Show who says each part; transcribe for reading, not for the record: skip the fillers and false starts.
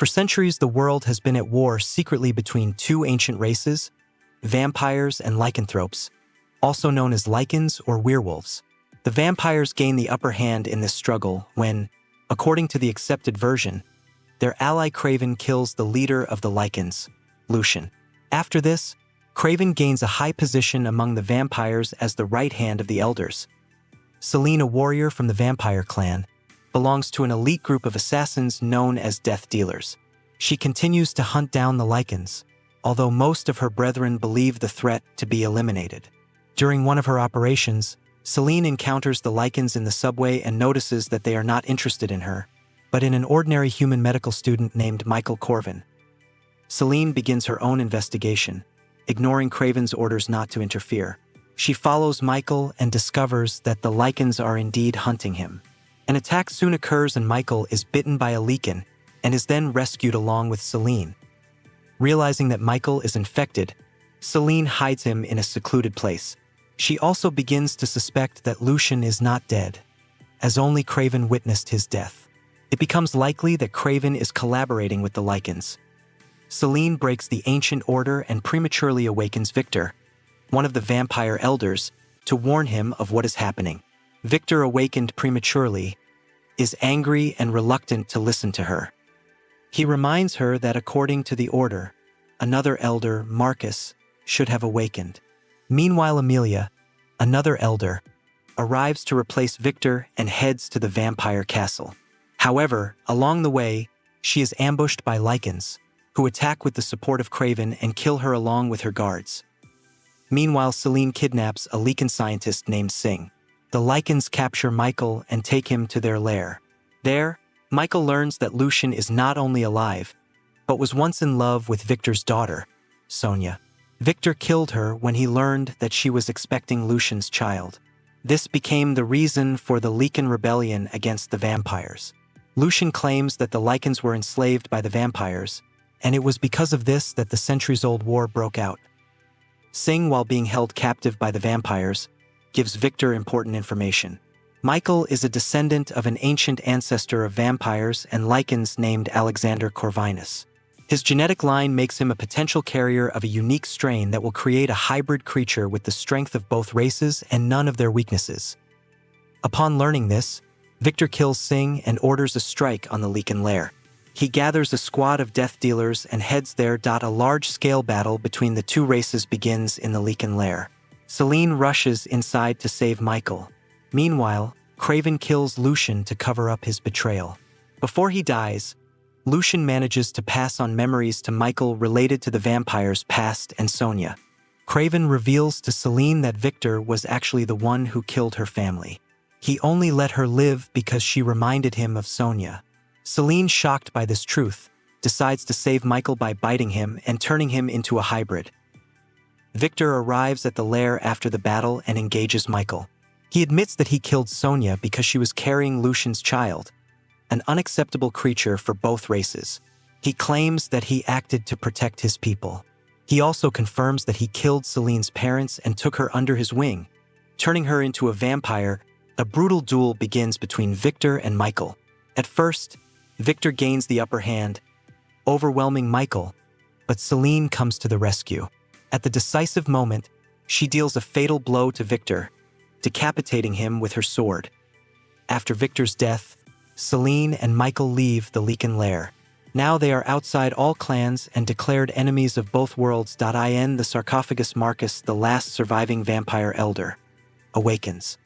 Speaker 1: For centuries, the world has been at war secretly between two ancient races, vampires and lycanthropes, also known as lycans or werewolves. The vampires gain the upper hand in this struggle when, according to the accepted version, their ally Craven kills the leader of the lycans, Lucian. After this, Craven gains a high position among the vampires as the right hand of the elders. Selene, a warrior from the vampire clan, belongs to an elite group of assassins known as Death Dealers. She continues to hunt down the lycans, although most of her brethren believe the threat to be eliminated. During one of her operations, Selene encounters the lycans in the subway and notices that they are not interested in her, but in an ordinary human medical student named Michael Corvin. Selene begins her own investigation, ignoring Craven's orders not to interfere. She follows Michael and discovers that the lycans are indeed hunting him. An attack soon occurs and Michael is bitten by a lycan and is then rescued along with Selene. Realizing that Michael is infected, Selene hides him in a secluded place. She also begins to suspect that Lucian is not dead, as only Craven witnessed his death. It becomes likely that Craven is collaborating with the lycans. Selene breaks the ancient order and prematurely awakens Victor, one of the vampire elders, to warn him of what is happening. Victor, awakened prematurely, is angry and reluctant to listen to her. He reminds her that according to the order, another elder, Marcus, should have awakened. Meanwhile, Amelia, another elder, arrives to replace Victor and heads to the vampire castle. However, along the way, she is ambushed by lycans, who attack with the support of Craven and kill her along with her guards. Meanwhile, Selene kidnaps a lycan scientist named Singh. The lycans capture Michael and take him to their lair. There, Michael learns that Lucian is not only alive, but was once in love with Victor's daughter, Sonia. Victor killed her when he learned that she was expecting Lucian's child. This became the reason for the lycan rebellion against the vampires. Lucian claims that the lycans were enslaved by the vampires, and it was because of this that the centuries-old war broke out. Singh, while being held captive by the vampires, gives Victor important information. Michael is a descendant of an ancient ancestor of vampires and lycans named Alexander Corvinus. His genetic line makes him a potential carrier of a unique strain that will create a hybrid creature with the strength of both races and none of their weaknesses. Upon learning this, Victor kills Singh and orders a strike on the lycan lair. He gathers a squad of death dealers and heads there. A large-scale battle between the two races begins in the lycan lair. Selene rushes inside to save Michael. Meanwhile, Craven kills Lucian to cover up his betrayal. Before he dies, Lucian manages to pass on memories to Michael related to the vampire's past and Sonia. Craven reveals to Selene that Victor was actually the one who killed her family. He only let her live because she reminded him of Sonia. Selene, shocked by this truth, decides to save Michael by biting him and turning him into a hybrid. Victor arrives at the lair after the battle and engages Michael. He admits that he killed Sonia because she was carrying Lucian's child, an unacceptable creature for both races. He claims that he acted to protect his people. He also confirms that he killed Selene's parents and took her under his wing, turning her into a vampire. A brutal duel begins between Victor and Michael. At first, Victor gains the upper hand, overwhelming Michael, but Selene comes to the rescue. At the decisive moment, she deals a fatal blow to Victor, decapitating him with her sword. After Victor's death, Selene and Michael leave the lycan lair. Now they are outside all clans and declared enemies of both worlds. In the sarcophagus, Marcus, the last surviving vampire elder, awakens.